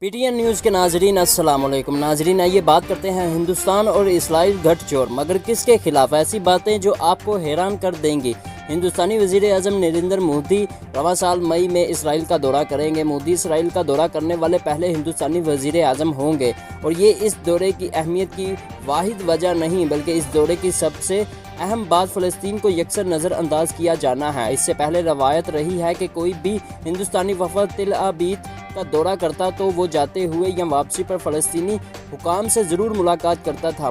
PTN news کے ناظرین السلام علیکم۔ ناظرین آئیے بات کرتے ہیں ہندوستان اور اسرائیل گٹھ جوڑ، مگر کس کے خلاف؟ ایسی باتیں جو آپ کو حیران کر دیں گی۔ ہندوستانی وزیر اعظم نریندر مودی رواں سال مئی میں اسرائیل کا دورہ کریں گے۔ مودی اسرائیل کا دورہ کرنے والے پہلے ہندوستانی وزیر اعظم ہوں گے، اور یہ اس دورے کی اہمیت کی واحد وجہ نہیں بلکہ اس دورے کی سب سے اہم بات فلسطین کو یکسر نظر انداز کیا جانا ہے۔ اس سے پہلے روایت رہی ہے کہ کوئی بھی ہندوستانی وفد تل ابیب کا دورہ کرتا تو وہ جاتے ہوئے یا واپسی پر فلسطینی حکام سے ضرور ملاقات کرتا تھا۔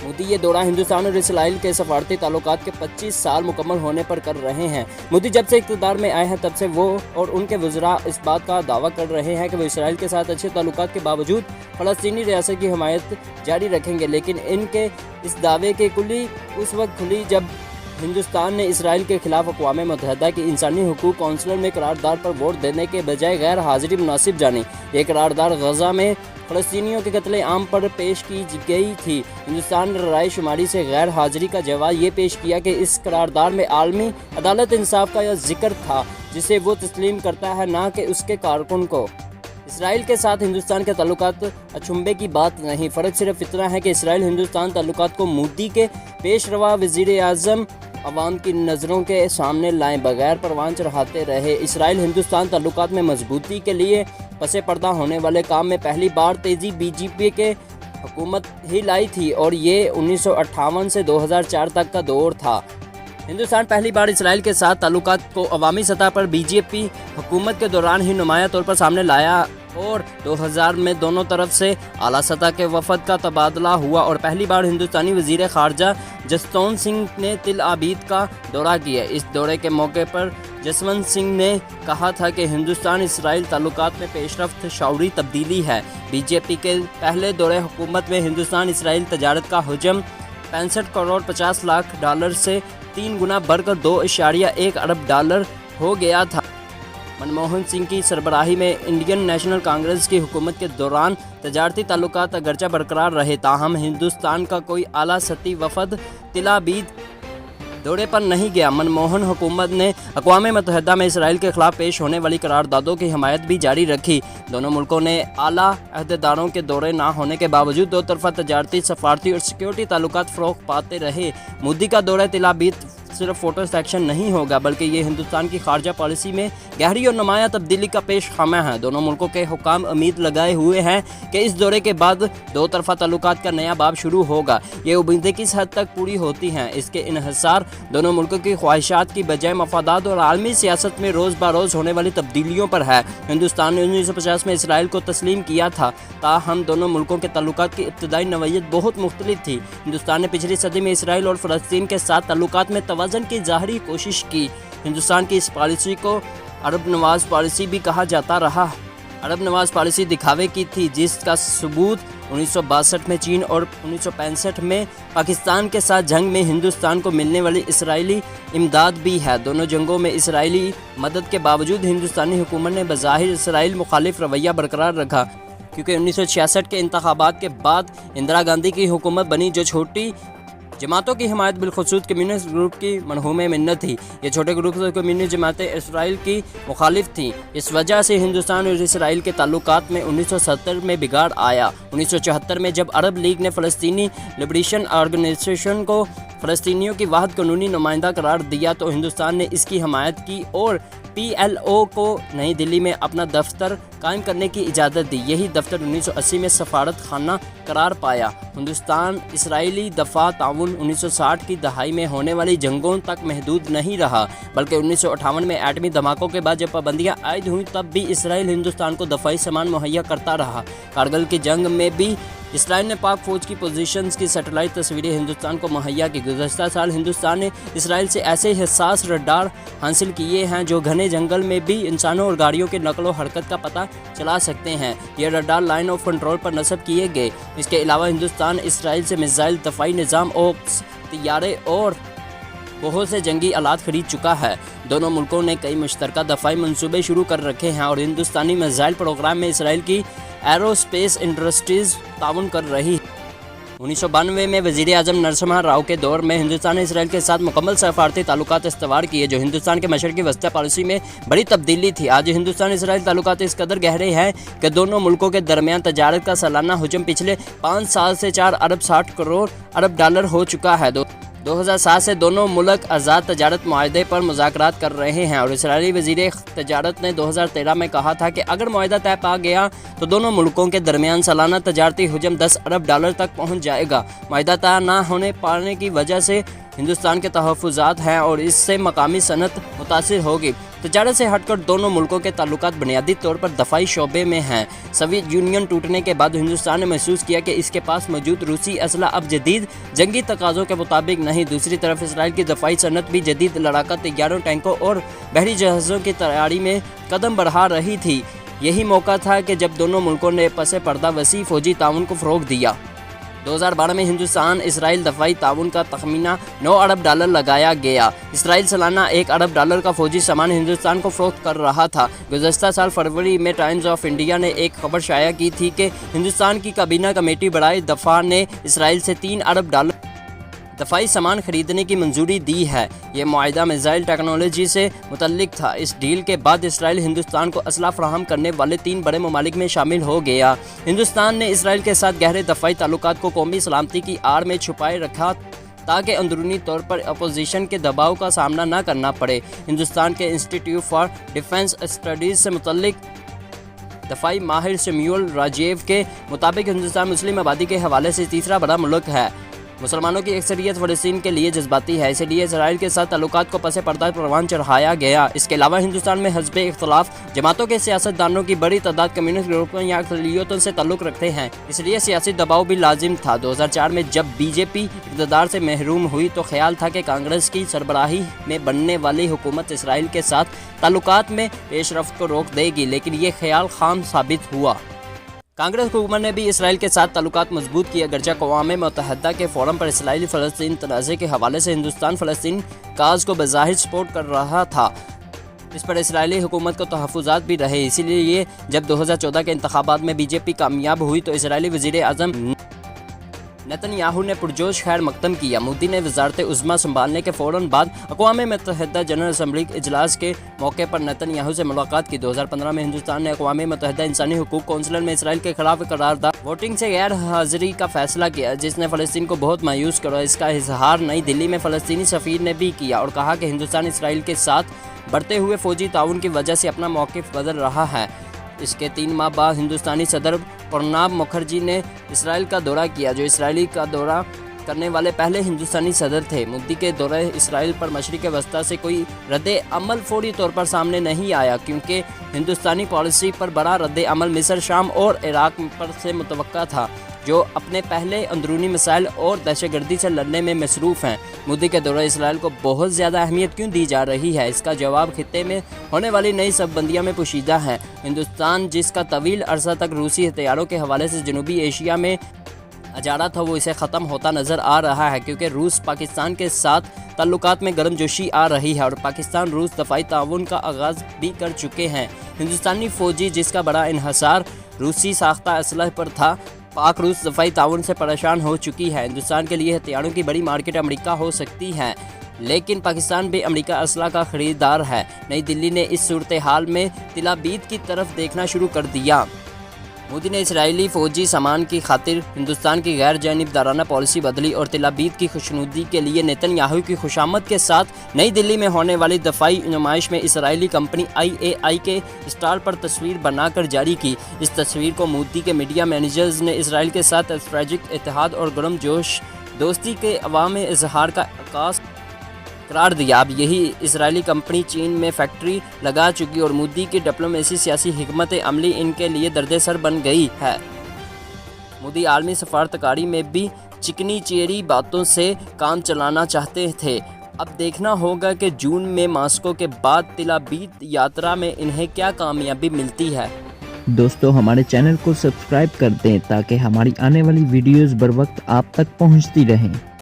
مودی یہ دورہ ہندوستان اور اسرائیل کے سفارتی تعلقات کے 25 سال مکمل ہونے پر کر رہے ہیں۔ مودی جب سے اقتدار میں آئے ہیں تب سے وہ اور ان کے وزراء اس بات کا دعویٰ کر رہے ہیں کہ وہ اسرائیل کے ساتھ اچھے تعلقات کے باوجود فلسطینی ریاست کی حمایت جاری رکھیں گے، لیکن ان کے اس دعوے کی کلی اس وقت کھلی جب ہندوستان نے اسرائیل کے خلاف اقوام متحدہ کی انسانی حقوق کونسل میں قرارداد پر ووٹ دینے کے بجائے غیر حاضری مناسب جانی۔ یہ قرارداد غزہ میں فلسطینیوں کے قتل عام پر پیش کی گئی تھی۔ ہندوستان نے رائے شماری سے غیر حاضری کا جواز یہ پیش کیا کہ اس قرارداد میں عالمی عدالت انصاف کا ذکر تھا، جسے وہ تسلیم کرتا ہے، نہ کہ اس کے کارکن کو۔ اسرائیل کے ساتھ ہندوستان کے تعلقات اچنبھے کی بات نہیں، فرق صرف اتنا ہے کہ اسرائیل ہندوستان تعلقات کو مودی کے پیش روا وزیر اعظم عوام کی نظروں کے سامنے لائے بغیر پروان چڑھاتے رہے۔ اسرائیل ہندوستان تعلقات میں مضبوطی کے لیے پس پردہ ہونے والے کام میں پہلی بار تیزی BJP کے حکومت ہی لائی تھی، اور یہ 1958 سے 2004 تک کا دور تھا۔ ہندوستان پہلی بار اسرائیل کے ساتھ تعلقات کو عوامی سطح پر BJP حکومت کے دوران ہی نمایاں طور پر سامنے لایا، اور 2000 میں دونوں طرف سے اعلیٰ سطح کے وفد کا تبادلہ ہوا، اور پہلی بار ہندوستانی وزیر خارجہ جسونت سنگھ نے تل ابیب کا دورہ کیا۔ اس دورے کے موقع پر جسونت سنگھ نے کہا تھا کہ ہندوستان اسرائیل تعلقات میں پیش رفت شعوری تبدیلی ہے۔ BJP کے پہلے دورے حکومت میں ہندوستان اسرائیل تجارت کا حجم 65 کروڑ 50 لاکھ ڈالر سے 3 گنا بڑھ کر 2.1 ارب ڈالر ہو گیا تھا۔ منموہن سنگھ کی سربراہی میں انڈین نیشنل کانگریس کی حکومت کے دوران تجارتی تعلقات اگرچہ برقرار رہے، تاہم ہندوستان کا کوئی اعلیٰ سطحی وفد تل ابیب دورے پر نہیں گیا۔ منموہن حکومت نے اقوام متحدہ میں اسرائیل کے خلاف پیش ہونے والی قراردادوں کی حمایت بھی جاری رکھی۔ دونوں ملکوں نے اعلیٰ عہدیداروں کے دورے نہ ہونے کے باوجود دو طرفہ تجارتی، سفارتی اور سیکورٹی تعلقات فروغ پاتے رہے۔ مودی کا دورہ تل ابیب صرف فوٹو سیکشن نہیں ہوگا، بلکہ یہ ہندوستان کی خارجہ پالیسی میں گہری اور نمایاں تبدیلی کا پیش خامہ ہے۔ دونوں ملکوں کے حکام امید لگائے ہوئے ہیں کہ اس دورے کے بعد دو طرفہ تعلقات کا نیا باب شروع ہوگا۔ یہ امیدیں کس حد تک پوری ہوتی ہیں، اس کے انحصار دونوں ملکوں کی خواہشات کی بجائے مفادات اور عالمی سیاست میں روز بروز ہونے والی تبدیلیوں پر ہے۔ ہندوستان نے 1950 میں اسرائیل کو تسلیم کیا تھا، تاہم دونوں ملکوں کے تعلقات کی ابتدائی نوعیت بہت مختلف تھی۔ ہندوستان نے پچھلی صدی میں اسرائیل اور فلسطین کے ساتھ تعلقات میں توازن کی ظاہری کوشش کی۔ ہندوستان کی اس پالیسی کو عرب نواز پالیسی بھی کہا جاتا رہا۔ عرب نواز پالیسی دکھاوے کی تھی، جس کا ثبوت 1962 میں چین اور 1965 میں پاکستان کے ساتھ جنگ میں ہندوستان کو ملنے والی اسرائیلی امداد بھی ہے۔ دونوں جنگوں میں اسرائیلی مدد کے باوجود ہندوستانی حکومت نے بظاہر اسرائیل مخالف رویہ برقرار رکھا، کیونکہ 1966 کے انتخابات کے بعد اندرا گاندھی کی حکومت بنی، جو چھوٹی جماعتوں کی حمایت بالخصوص کمیونسٹ گروپ کی مرہون منت تھی۔ یہ چھوٹے گروپ اور کمیونسٹ جماعتیں اسرائیل کی مخالف تھیں۔ اس وجہ سے ہندوستان اور اسرائیل کے تعلقات میں 1970 میں بگاڑ آیا۔ 1974 میں جب عرب لیگ نے فلسطینی لبریشن آرگنائزیشن کو فلسطینیوں کی واحد قانونی نمائندہ قرار دیا تو ہندوستان نے اس کی حمایت کی اور PLO کو نئی دلی میں اپنا دفتر قائم کرنے کی اجازت دی۔ یہی دفتر 1980 میں سفارت خانہ قرار پایا۔ ہندوستان اسرائیلی دفاع تعاون 1960 کی دہائی میں ہونے والی جنگوں تک محدود نہیں رہا، بلکہ 1958 میں ایٹمی دھماکوں کے بعد جب پابندیاں عائد ہوئیں تب بھی اسرائیل ہندوستان کو دفاعی سامان مہیا کرتا رہا۔ کارگل کی جنگ میں بھی اسرائیل نے پاک فوج کی پوزیشنز کی سیٹلائٹ تصویریں ہندوستان کو مہیا کی۔ گزشتہ سال ہندوستان نے اسرائیل سے ایسے حساس رڈار حاصل کیے ہیں جو گھنے جنگل میں بھی انسانوں اور گاڑیوں کے نقل و حرکت کا پتہ چلا سکتے ہیں۔ یہ رڈار لائن آف کنٹرول پر نصب کیے گئے۔ اس کے علاوہ ہندوستان اسرائیل سے میزائل، دفاعی نظام، اوپس، طیارے اور بہت سے جنگی آلات خرید چکا ہے۔ دونوں ملکوں نے کئی مشترکہ دفاعی منصوبے شروع کر رکھے ہیں، اور ہندوستانی میزائل پروگرام میں اسرائیل کی ایرو اسپیس انڈسٹریز تعاون کر رہی ہے۔ 1992 में वज़ीर आज़म नरसिम्हा राव के दौर में हिंदुस्तान ने इसराइल के साथ मुकम्मल सफारती ताल्लुकात इस्तवार किए, जो हिंदुस्तान के मशरक़ी वस्ती पॉलिसी में बड़ी तब्दीली थी। आज हिंदुस्तान इसराइल ताल्लुकात इस कदर गहरे हैं कि दोनों मुल्कों के दरमियान तजारत का सालाना हुजम पिछले 5 साल से 4 अरब 60 करोड़ अरब डॉलर हो चुका है। 2007 से दोनों मुल्क आज़ाद तजारत मुआहदे पर मुज़ाकरात कर रहे हैं और इसराइली वज़ीर तजारत ने 2013 में कहा था कि अगर मुआहदा तय पा गया तो दोनों मुल्कों के दरमियान सालाना तजारती हुजम 10 अरब डॉलर तक पहुंच जाएगा। मुआहदा तय न होने पाने की वजह से हिंदुस्तान के तहफ़्फ़ुज़ात हैं और इससे मकामी सनत मुतासिर होगी। तजारत से हटकर दोनों मुल्कों के ताल्लुकात बुनियादी तौर पर दफ़ाई शोबे में हैं। सोवियत यूनियन टूटने के बाद हिंदुस्तान ने महसूस किया कि इसके पास मौजूद रूसी असला अब जदीद जंगी तकाज़ों के मुताबिक नहीं। दूसरी तरफ इसराइल की दफ़ाई सनत भी जदीद लड़ाका तैयारों, टैंकों और बहरी जहाज़ों की तैयारी में कदम बढ़ा रही थी। यही मौका था कि जब दोनों मुल्कों ने पसे पर्दा वसी फ़ौजी ताउन को फ़रोग़ दिया। 2012 में हिंदुस्तान इसराइल दफ़ाई ताउन का तखमीना 9 अरब डॉलर लगाया गया। इसराइल सालाना 1 अरब डॉलर का फ़ौजी सामान हिंदुस्तान को फ़रोख्त कर रहा था। गुज़श्ता साल फरवरी में टाइम्स ऑफ इंडिया ने एक खबर शाया की थी कि हिंदुस्तान की काबीना कमेटी बराए दफ़ा ने इसराइल से 3 अरब डॉलर दफ़ाई सामान खरीदने की मंजूरी दी है। ये मुआहदा मिसाइल टेक्नोलॉजी से मुतल्लिक था। इस डील के बाद इसराइल हिंदुस्तान को असला फराहम करने वाले 3 बड़े ममालिक में शामिल हो गया। हिंदुस्तान ने इसराइल के साथ गहरे दफ़ाई ताल्लुकात को कौमी सलामती की आड़ में छुपाए रखा ताकि अंदरूनी तौर पर अपोजिशन के दबाव का सामना न करना पड़े। हिंदुस्तान के इंस्टीट्यूट फॉर डिफेंस स्टडीज़ से मुतल्लिक दफ़ाई माहिर शम्यूल राजेव के मुताबिक हिंदुस्तान मुस्लिम आबादी के हवाले से तीसरा बड़ा मुल्क है। मुसलमानों की अक्सरियत फ़लस्तीन के लिए जज्बाती है, इसलिए इसराइल के साथ ताल्लुकात को पसे पर्दा परवान चढ़ाया गया। इसके अलावा हिंदुस्तान में हिज़्ब इख्तिलाफ जमातों के सियासतदानों की बड़ी तादाद कम्युनिस्ट ग्रुपों या अक़लियतों से ताल्लुक़ रखते हैं, इसलिए सियासी दबाव भी लाजिम था। 2004 में जब बीजेपी इक़्तिदार से महरूम हुई तो ख्याल था कि कांग्रेस की सरबराही में बनने वाली हुकूमत इसराइल के साथ ताल्लुकात में पेशरफ्त को रोक देगी, लेकिन ये ख्याल खाम साबित हुआ। कांग्रेस हुकूमत ने भी इसराइल के साथ ताल्लुकात मजबूत किए। अगरचे अक़वाम मुत्तहिदा के फ़ोरम पर इसराइली फ़लस्तीन तनाज़े के हवाले से हिंदुस्तान फ़लस्तीन काज को बज़ाहिर सपोर्ट कर रहा था। इस पर इसराइली हुकूमत को तहफ़्फ़ुज़ात भी रहे। इसीलिए जब 2014 के इंतखाबात में बीजेपी कामयाब हुई तो इसराइली वज़ीर आज़म नेतन्याहू ने पुरजोश खैर मकदम किया। मोदी ने वज़ारत उज़्मा संभालने के फ़ौरन बाद अक़वाम मुत्तहिदा जनरल असम्बली के इजलास के मौके पर नेतन्याहू से मुलाकात की। 2015 में हिंदुस्तान ने अक़वाम मुत्तहिदा इंसानी हुकूक कौंसिल में इसराइल के खिलाफ करारदाद वोटिंग से गैर हाज़िरी का फैसला किया, जिसने फ़लस्तीन को बहुत मायूस करा। इसका इजहार नई दिल्ली में फ़लस्तीनी सफ़ीर ने भी किया और कहा कि हिंदुस्तान इसराइल के साथ बढ़ते हुए फ़ौजी ताउन की वजह से अपना मौक़िफ़ बदल रहा है। इसके 3 माह बाद हिंदुस्तानी सदर प्रणब मुखर्जी ने इसराइल का दौरा किया, जो इसराइली का दौरा करने वाले पहले हिंदुस्तानी सदर थे। मोदी के दौरे इसराइल पर मशरिक़ वस्ती से कोई रद्द अमल फौरी तौर पर सामने नहीं आया, क्योंकि हिंदुस्तानी पॉलिसी पर बड़ा रद्द अमल मिस्र, शाम और इराक़ पर से मुतवक्का था, जो अपने पहले अंदरूनी मसाइल और दहशतगर्दी से लड़ने में मसरूफ़ हैं। मोदी के दौरे इसराइल को बहुत ज़्यादा अहमियत क्यों दी जा रही है? इसका जवाब खित्ते में होने वाली नई शबबंदियों में पोशीदा है। हिंदुस्तान जिसका तवील अरसा तक रूसी हथियारों के हवाले से जनूबी एशिया में अजारा था, वो इसे ख़त्म होता नज़र आ रहा है, क्योंकि रूस पाकिस्तान के साथ ताल्लुकात में गर्मजोशी आ रही है और पाकिस्तान रूस दफ़ाई ताउन का आगाज़ भी कर चुके हैं। हिंदुस्तानी फ़ौजी जिसका बड़ा इन्हसार रूसी साख्ता असलह पर था, पाक रूस दफ़ाई ताउन से परेशान हो चुकी है। हिंदुस्तान के लिए हथियारों की बड़ी मार्केट अमेरिका हो सकती है, लेकिन पाकिस्तान भी अमेरिका असला का ख़रीदार है। नई दिल्ली ने इस सूरत हाल में तिल अबीब की तरफ देखना शुरू कर दिया। मोदी ने इसराइली फ़ौजी सामान की खातिर हिंदुस्तान की गैर जानिबदाराना पॉलिसी बदली और तिल अबीब की खुशनुदी के लिए नेतन्याहू की खुशामद के साथ नई दिल्ली में होने वाली दफ़ाई नुमाइश में इसराइली कंपनी IAI के स्टॉल पर तस्वीर बनाकर जारी की। इस तस्वीर को मोदी के मीडिया मैनेजर्स ने इसराइल के साथ स्ट्रेटेजिक इत्तेहाद और गर्म जोश दोस्ती के अवाम इजहार का आगाज़ करार दिया। अब यही इसराइली कंपनी चीन में फैक्ट्री लगा चुकी और मोदी की डिप्लोमेसी सियासी हिकमत अमली इनके लिए दर्द सर बन गई है। मोदी आलमी सफारतकारी में भी चिकनी चेरी बातों से काम चलाना चाहते थे। अब देखना होगा कि जून में मॉस्को के बाद तिल अबीब यात्रा में इन्हें क्या कामयाबी मिलती है। दोस्तों, हमारे चैनल को सब्सक्राइब कर दें ताकि हमारी आने वाली वीडियोस बर वक्त आप तक पहुंचती रहें।